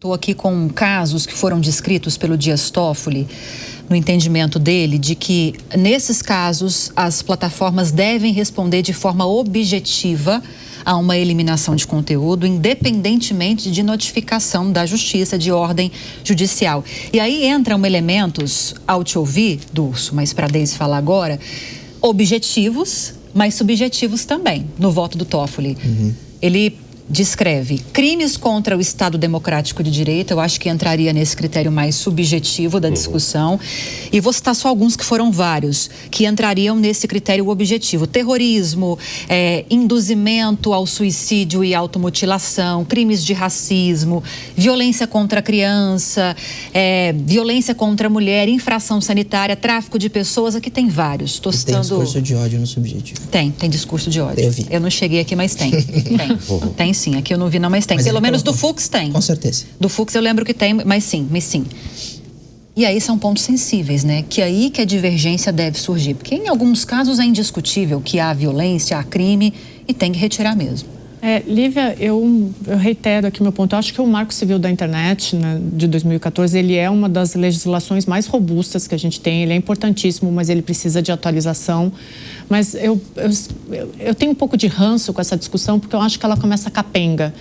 Estou aqui com casos que foram descritos pelo Dias Toffoli, no entendimento dele, de que nesses casos as plataformas devem responder de forma objetiva a uma eliminação de conteúdo, independentemente de notificação da justiça, de ordem judicial. E aí entram elementos, ao te ouvir, Durso, mas para a Deise falar agora, objetivos, mas subjetivos também, no voto do Toffoli. Ele descreve crimes contra o Estado Democrático de Direito, eu acho que entraria nesse critério mais subjetivo da discussão, e vou citar só alguns que foram vários, que entrariam nesse critério objetivo: terrorismo, induzimento ao suicídio e automutilação, crimes de racismo, violência contra a criança, violência contra a mulher, infração sanitária, tráfico de pessoas. Aqui tem vários. Tô citando... Tem discurso de ódio no subjetivo. Tem discurso de ódio. Eu vi. Eu não cheguei aqui, mas tem. Tem sim, aqui eu não vi não, mas tem. Pelo menos do Fux tem. Com certeza. Do Fux eu lembro que tem, mas sim. E aí são pontos sensíveis, né? Que aí que a divergência deve surgir. Porque em alguns casos é indiscutível que há violência, há crime e tem que retirar mesmo. Lívia, eu reitero aqui meu ponto. Eu acho que o Marco Civil da Internet, né, de 2014, ele é uma das legislações mais robustas que a gente tem. Ele é importantíssimo, mas ele precisa de atualização. Mas eu tenho um pouco de ranço com essa discussão, porque eu acho que ela começa capenga.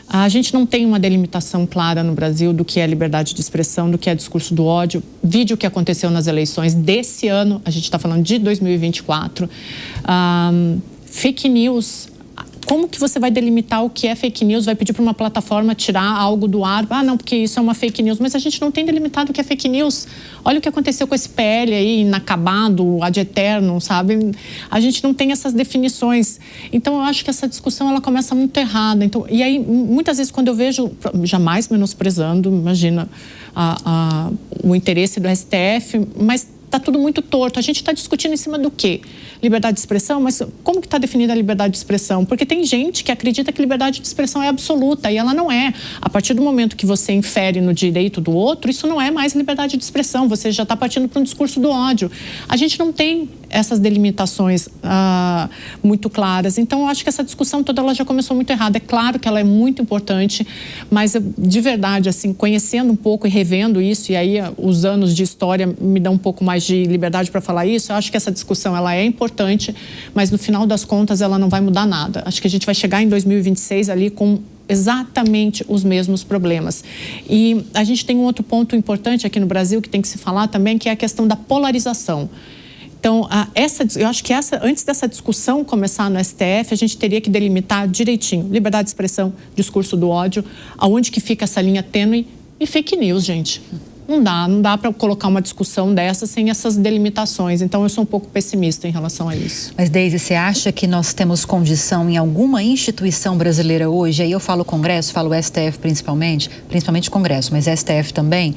A gente não tem uma delimitação clara no Brasil do que é liberdade de expressão, do que é discurso do ódio. Vídeo que aconteceu nas eleições desse ano, a gente está falando de 2024. Fake news. Como que você vai delimitar o que é fake news? Vai pedir para uma plataforma tirar algo do ar? Não, porque isso é uma fake news. Mas a gente não tem delimitado o que é fake news. Olha o que aconteceu com esse PL aí, inacabado, ad eternum, sabe? A gente não tem essas definições. Então, eu acho que essa discussão, ela começa muito errada. Então, e aí, muitas vezes, quando eu vejo, jamais menosprezando, imagina, o interesse do STF, mas está tudo muito torto. A gente está discutindo em cima do quê? Liberdade de expressão? Mas como que está definida a liberdade de expressão? Porque tem gente que acredita que liberdade de expressão é absoluta e ela não é. A partir do momento que você infere no direito do outro, isso não é mais liberdade de expressão. Você já está partindo para um discurso do ódio. A gente não tem essas delimitações muito claras. Então, eu acho que essa discussão toda ela já começou muito errada. É claro que ela é muito importante, mas de verdade, assim, conhecendo um pouco e revendo isso, e aí os anos de história me dão um pouco mais de liberdade para falar isso, eu acho que essa discussão ela é importante, mas no final das contas ela não vai mudar nada. Acho que a gente vai chegar em 2026 ali com exatamente os mesmos problemas. E a gente tem um outro ponto importante aqui no Brasil que tem que se falar também, que é a questão da polarização. Então, eu acho que antes dessa discussão começar no STF, a gente teria que delimitar direitinho liberdade de expressão, discurso do ódio, aonde que fica essa linha tênue e fake news, gente. Não dá para colocar uma discussão dessa sem essas delimitações. Então, eu sou um pouco pessimista em relação a isso. Mas, Deise, você acha que nós temos condição em alguma instituição brasileira hoje, aí eu falo Congresso, falo STF principalmente Congresso, mas STF também,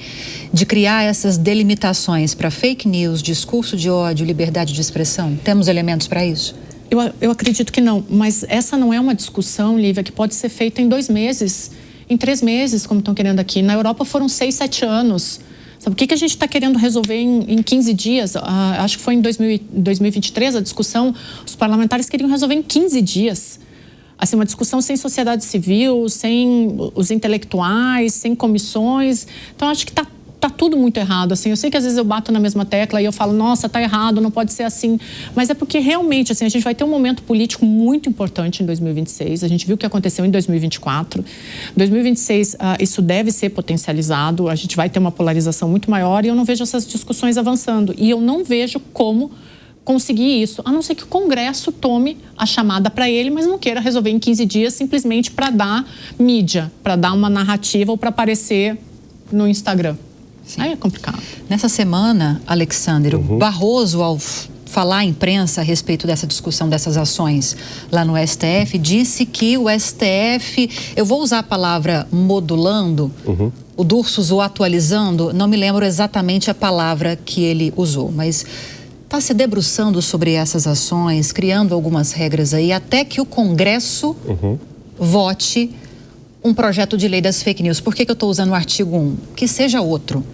de criar essas delimitações para fake news, discurso de ódio, liberdade de expressão? Temos elementos para isso? Eu acredito que não, mas essa não é uma discussão, Lívia, que pode ser feita em 2 meses. Em 3 meses, como estão querendo aqui. Na Europa foram 6, 7 anos. Sabe o que a gente está querendo resolver em 15 dias? Acho que foi em 2023 a discussão. Os parlamentares queriam resolver em 15 dias. Assim, uma discussão sem sociedade civil, sem os intelectuais, sem comissões. Então, acho que está tudo muito errado, assim. Eu sei que às vezes eu bato na mesma tecla e eu falo, nossa, tá errado, não pode ser assim. Mas é porque realmente, assim, a gente vai ter um momento político muito importante em 2026. A gente viu o que aconteceu em 2024. 2026, isso deve ser potencializado. A gente vai ter uma polarização muito maior e eu não vejo essas discussões avançando. E eu não vejo como conseguir isso, a não ser que o Congresso tome a chamada para ele, mas não queira resolver em 15 dias simplesmente para dar mídia, para dar uma narrativa ou para aparecer no Instagram. Sim. Aí é complicado. Nessa semana, Alexandre, o Barroso, ao falar à imprensa a respeito dessa discussão, dessas ações lá no STF, disse que o STF, eu vou usar a palavra modulando, o Durso usou atualizando, não me lembro exatamente a palavra que ele usou, mas está se debruçando sobre essas ações, criando algumas regras aí, até que o Congresso vote um projeto de lei das fake news. Por que eu estou usando o artigo 1? Que seja outro,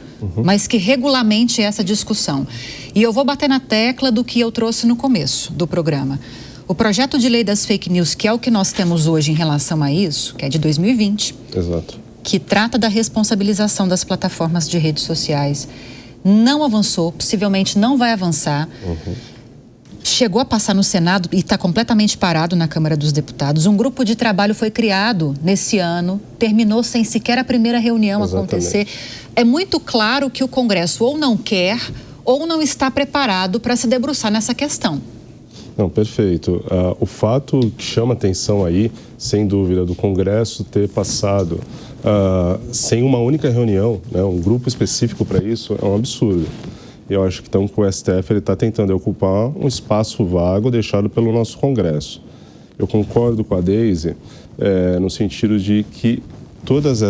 mas que regulamente essa discussão. E eu vou bater na tecla do que eu trouxe no começo do programa. O projeto de lei das fake news, que é o que nós temos hoje em relação a isso, que é de 2020. Exato. que trata da responsabilização das plataformas de redes sociais não avançou, possivelmente não vai avançar. Chegou a passar no Senado e está completamente parado na Câmara dos Deputados. Um grupo de trabalho foi criado nesse ano, terminou sem sequer a primeira reunião acontecer. É muito claro que o Congresso ou não quer ou não está preparado para se debruçar nessa questão. Não, perfeito. O fato que chama atenção aí, sem dúvida, do Congresso ter passado sem uma única reunião, né, um grupo específico para isso, é um absurdo. Eu acho que então que o STF está tentando ocupar um espaço vago deixado pelo nosso Congresso. Eu concordo com a Deise no sentido de que todas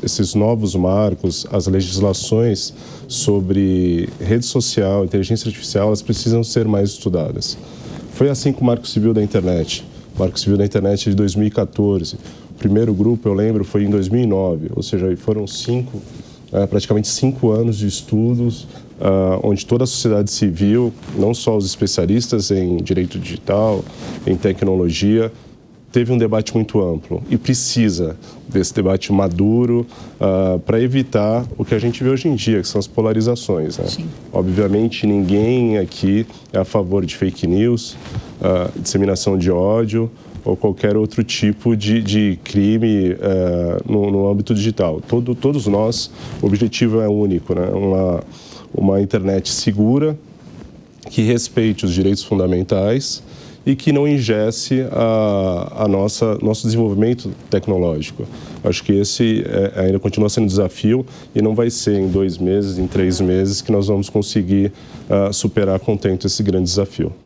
esses novos marcos, as legislações sobre rede social, inteligência artificial, elas precisam ser mais estudadas. Foi assim com o Marco Civil da Internet. O Marco Civil da Internet de 2014. O primeiro grupo, eu lembro, foi em 2009. Ou seja, foram praticamente 5 anos de estudos, onde toda a sociedade civil, não só os especialistas em direito digital, em tecnologia, teve um debate muito amplo e precisa desse debate maduro para evitar o que a gente vê hoje em dia, que são as polarizações, né? Obviamente, ninguém aqui é a favor de fake news, disseminação de ódio ou qualquer outro tipo de crime no âmbito digital. Todos nós, o objetivo é único, né? Uma internet segura, que respeite os direitos fundamentais e que não engesse nosso desenvolvimento tecnológico. Acho que esse ainda continua sendo um desafio e não vai ser em 2 meses, em 3 meses que nós vamos conseguir superar a contento esse grande desafio.